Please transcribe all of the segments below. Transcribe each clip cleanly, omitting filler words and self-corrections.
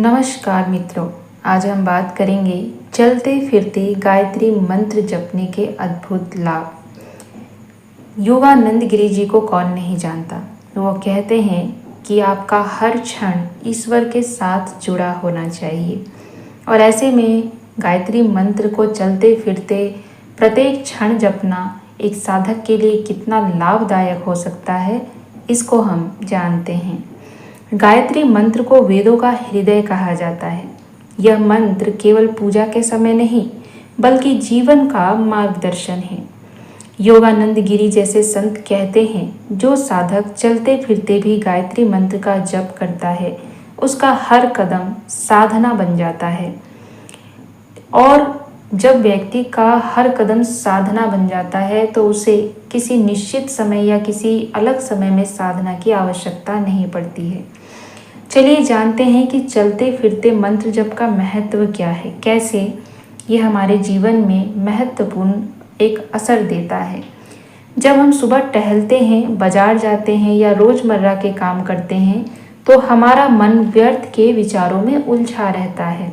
नमस्कार मित्रों, आज हम बात करेंगे चलते फिरते गायत्री मंत्र जपने के अद्भुत लाभ। योगानंद गिरी जी को कौन नहीं जानता। वो कहते हैं कि आपका हर क्षण ईश्वर के साथ जुड़ा होना चाहिए और ऐसे में गायत्री मंत्र को चलते फिरते प्रत्येक क्षण जपना एक साधक के लिए कितना लाभदायक हो सकता है, इसको हम जानते हैं। गायत्री मंत्र को वेदों का हृदय कहा जाता है। यह मंत्र केवल पूजा के समय नहीं बल्कि जीवन का मार्गदर्शन है। योगानंद गिरी जैसे संत कहते हैं, जो साधक चलते फिरते भी गायत्री मंत्र का जप करता है उसका हर कदम साधना बन जाता है। और जब व्यक्ति का हर कदम साधना बन जाता है तो उसे किसी निश्चित समय या किसी अलग समय में साधना की आवश्यकता नहीं पड़ती है। चलिए जानते हैं कि चलते फिरते मंत्र जप का महत्व क्या है, कैसे ये हमारे जीवन में महत्वपूर्ण एक असर देता है। जब हम सुबह टहलते हैं, बाजार जाते हैं या रोज़मर्रा के काम करते हैं तो हमारा मन व्यर्थ के विचारों में उलझा रहता है।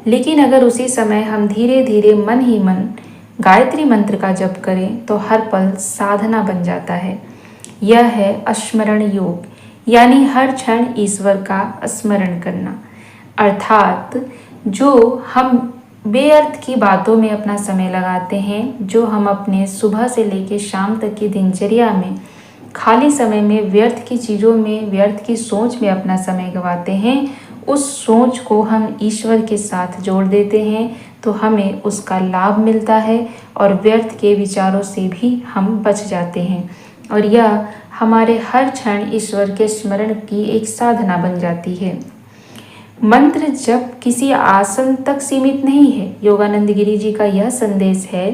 लेकिन अगर उसी समय हम धीरे धीरे मन ही मन गायत्री मंत्र का जप करें तो हर पल साधना बन जाता है। यह है स्मरण योग, यानी हर क्षण ईश्वर का स्मरण करना। अर्थात जो हम बेअर्थ की बातों में अपना समय लगाते हैं, जो हम अपने सुबह से लेकर शाम तक की दिनचर्या में खाली समय में व्यर्थ की चीज़ों में, व्यर्थ की सोच में अपना समय गंवाते हैं, उस सोच को हम ईश्वर के साथ जोड़ देते हैं तो हमें उसका लाभ मिलता है और व्यर्थ के विचारों से भी हम बच जाते हैं। और यह हमारे हर क्षण ईश्वर के स्मरण की एक साधना बन जाती है। मंत्र जप किसी आसन तक सीमित नहीं है। योगानंद गिरी जी का यह संदेश है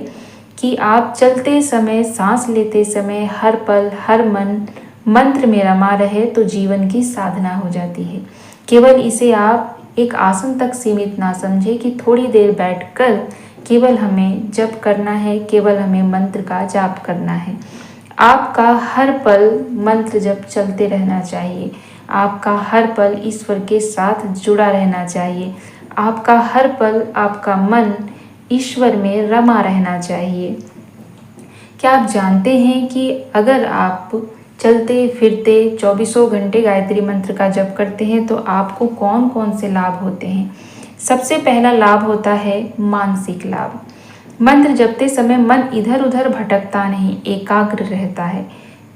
कि आप चलते समय, सांस लेते समय, हर पल हर मन मंत्र में रमा रहे तो जीवन की साधना हो जाती है। केवल इसे आप एक आसन तक सीमित ना समझे कि थोड़ी देर बैठकर केवल हमें जप करना है, केवल हमें मंत्र का जाप करना है। आपका हर पल मंत्र जप चलते रहना चाहिए। आपका हर पल ईश्वर के साथ जुड़ा रहना चाहिए। आपका हर पल, आपका मन ईश्वर में रमा रहना चाहिए। क्या आप जानते हैं कि अगर आप चलते फिरते 24 घंटे गायत्री मंत्र का जप करते हैं तो आपको कौन कौन से लाभ होते हैं? सबसे पहला लाभ होता है मानसिक लाभ। मंत्र जपते समय मन इधर उधर भटकता नहीं, एकाग्र रहता है।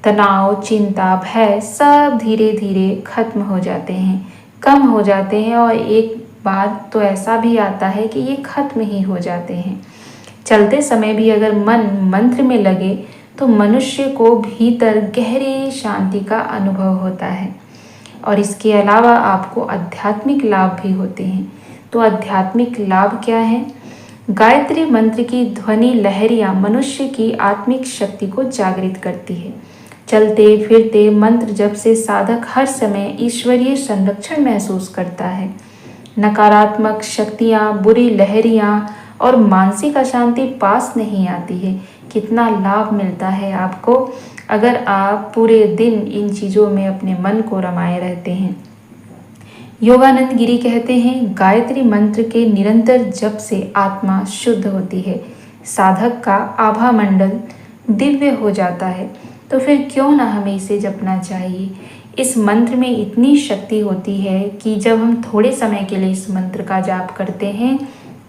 तनाव, चिंता, भय सब धीरे धीरे खत्म हो जाते हैं, कम हो जाते हैं और एक बार तो ऐसा भी आता है कि ये खत्म ही हो जाते हैं। चलते समय भी अगर मन मंत्र में लगे तो मनुष्य को भीतर गहरी शांति का अनुभव होता है। और इसके अलावा आपको आध्यात्मिक लाभ भी होते हैं। तो आध्यात्मिक लाभ क्या है? गायत्री मंत्र की ध्वनि लहरियां मनुष्य की आत्मिक शक्ति को जागृत करती है। चलते फिरते मंत्र जप से साधक हर समय ईश्वरीय संरक्षण महसूस करता है। नकारात्मक शक्तियां, बुरी लहरियां और मानसिक अशांति पास नहीं आती है। कितना लाभ मिलता है आपको अगर आप पूरे दिन इन चीज़ों में अपने मन को रमाए रहते हैं। योगानंद गिरी कहते हैं, गायत्री मंत्र के निरंतर जप से आत्मा शुद्ध होती है, साधक का आभा मंडल दिव्य हो जाता है। तो फिर क्यों ना हमें इसे जपना चाहिए। इस मंत्र में इतनी शक्ति होती है कि जब हम थोड़े समय के लिए इस मंत्र का जाप करते हैं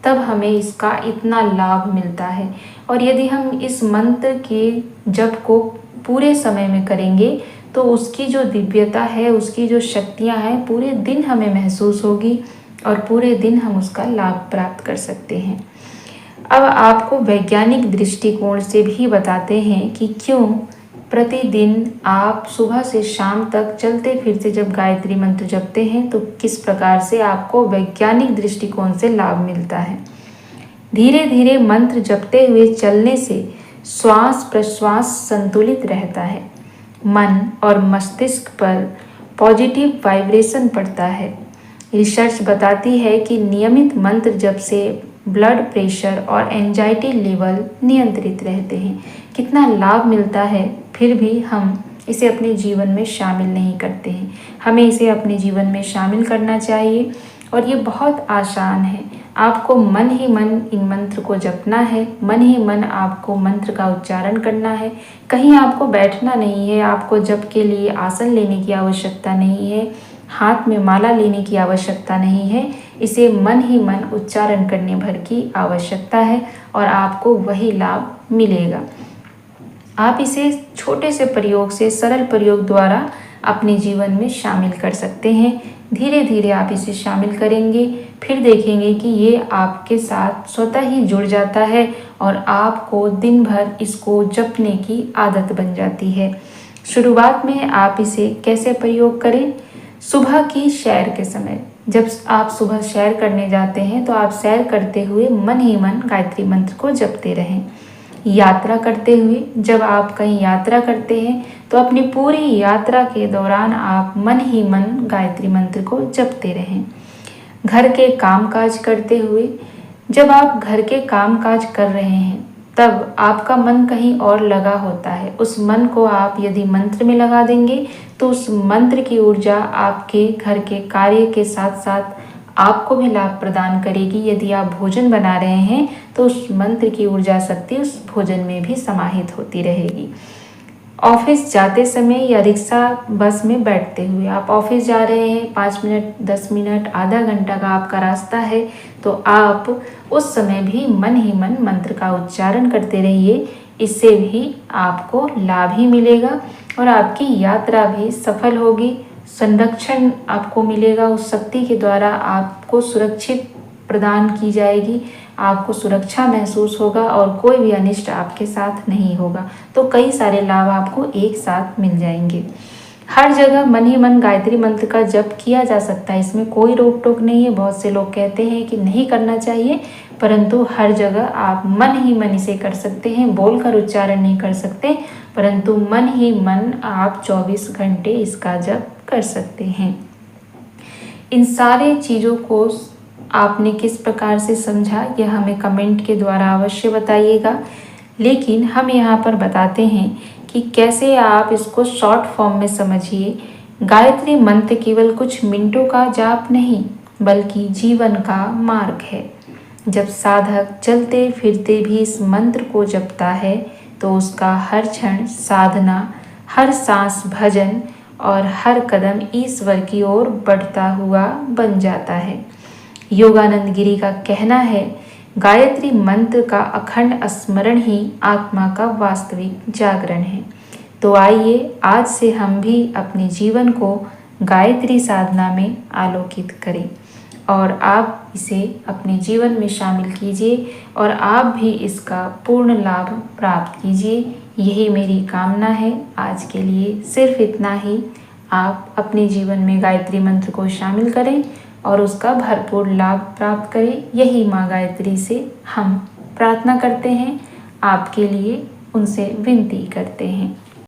तब हमें इसका इतना लाभ मिलता है। और यदि हम इस मंत्र के जप को पूरे समय में करेंगे तो उसकी जो दिव्यता है, उसकी जो शक्तियाँ हैं, पूरे दिन हमें महसूस होगी और पूरे दिन हम उसका लाभ प्राप्त कर सकते हैं। अब आपको वैज्ञानिक दृष्टिकोण से भी बताते हैं कि क्यों प्रतिदिन आप सुबह से शाम तक चलते फिरते जब गायत्री मंत्र जपते हैं तो किस प्रकार से आपको वैज्ञानिक दृष्टिकोण से लाभ मिलता है। धीरे धीरे मंत्र जपते हुए चलने से श्वास प्रश्वास संतुलित रहता है। मन और मस्तिष्क पर पॉजिटिव वाइब्रेशन पड़ता है। रिसर्च बताती है कि नियमित मंत्र जप से ब्लड प्रेशर और एंजाइटी लेवल नियंत्रित रहते हैं। कितना लाभ मिलता है, फिर भी हम इसे अपने जीवन में शामिल नहीं करते हैं। हमें इसे अपने जीवन में शामिल करना चाहिए और ये बहुत आसान है। आपको मन ही मन इन मंत्र को जपना है, मन ही मन आपको मंत्र का उच्चारण करना है। कहीं आपको बैठना नहीं है, आपको जप के लिए आसन लेने की आवश्यकता नहीं है, हाथ में माला लेने की आवश्यकता नहीं है। इसे मन ही मन उच्चारण करने भर की आवश्यकता है और आपको वही लाभ मिलेगा। आप इसे छोटे से प्रयोग से, सरल प्रयोग द्वारा अपने जीवन में शामिल कर सकते हैं। धीरे धीरे आप इसे शामिल करेंगे, फिर देखेंगे कि ये आपके साथ स्वतः ही जुड़ जाता है और आपको दिन भर इसको जपने की आदत बन जाती है। शुरुआत में आप इसे कैसे प्रयोग करें? सुबह की सैर के समय, जब आप सुबह सैर करने जाते हैं तो आप सैर करते हुए मन ही मन गायत्री मंत्र को जपते रहें। यात्रा करते हुए, जब आप कहीं यात्रा करते हैं तो अपनी पूरी यात्रा के दौरान आप मन ही मन गायत्री मंत्र को जपते रहें। घर के कामकाज करते हुए, जब आप घर के कामकाज कर रहे हैं तब आपका मन कहीं और लगा होता है। उस मन को आप यदि मंत्र में लगा देंगे तो उस मंत्र की ऊर्जा आपके घर के कार्य के साथ साथ आपको भी लाभ प्रदान करेगी। यदि आप भोजन बना रहे हैं तो उस मंत्र की ऊर्जा शक्ति उस भोजन में भी समाहित होती रहेगी। ऑफिस जाते समय या रिक्शा बस में बैठते हुए, आप ऑफिस जा रहे हैं, 5 मिनट 10 मिनट आधा घंटा का आपका रास्ता है, तो आप उस समय भी मन ही मन मंत्र का उच्चारण करते रहिए। इससे भी आपको लाभ ही मिलेगा और आपकी यात्रा भी सफल होगी। संरक्षण आपको मिलेगा, उस शक्ति के द्वारा आपको सुरक्षित प्रदान की जाएगी, आपको सुरक्षा महसूस होगा और कोई भी अनिष्ट आपके साथ नहीं होगा। तो कई सारे लाभ आपको एक साथ मिल जाएंगे। हर जगह मन ही मन गायत्री मंत्र का जप किया जा सकता है, इसमें कोई रोक टोक नहीं है। बहुत से लोग कहते हैं कि नहीं करना चाहिए, परंतु हर जगह आप मन ही मन इसे कर सकते हैं। बोलकर उच्चारण नहीं कर सकते, परंतु मन ही मन आप 24 घंटे इसका जप कर सकते हैं। इन सारे चीज़ों को आपने किस प्रकार से समझा, यह हमें कमेंट के द्वारा अवश्य बताइएगा। लेकिन हम यहाँ पर बताते हैं कि कैसे आप इसको शॉर्ट फॉर्म में समझिए। गायत्री मंत्र केवल कुछ मिनटों का जाप नहीं, बल्कि जीवन का मार्ग है। जब साधक चलते फिरते भी इस मंत्र को जपता है तो उसका हर क्षण साधना, हर सांस भजन और हर कदम ईश्वर की ओर बढ़ता हुआ बन जाता है। योगानंद गिरी का कहना है, गायत्री मंत्र का अखंड स्मरण ही आत्मा का वास्तविक जागरण है। तो आइए आज से हम भी अपने जीवन को गायत्री साधना में आलोकित करें और आप इसे अपने जीवन में शामिल कीजिए और आप भी इसका पूर्ण लाभ प्राप्त कीजिए। यही मेरी कामना है। आज के लिए सिर्फ इतना ही। आप अपने जीवन में गायत्री मंत्र को शामिल करें और उसका भरपूर लाभ प्राप्त करें। यही माँ गायत्री से हम प्रार्थना करते हैं, आपके लिए उनसे विनती करते हैं।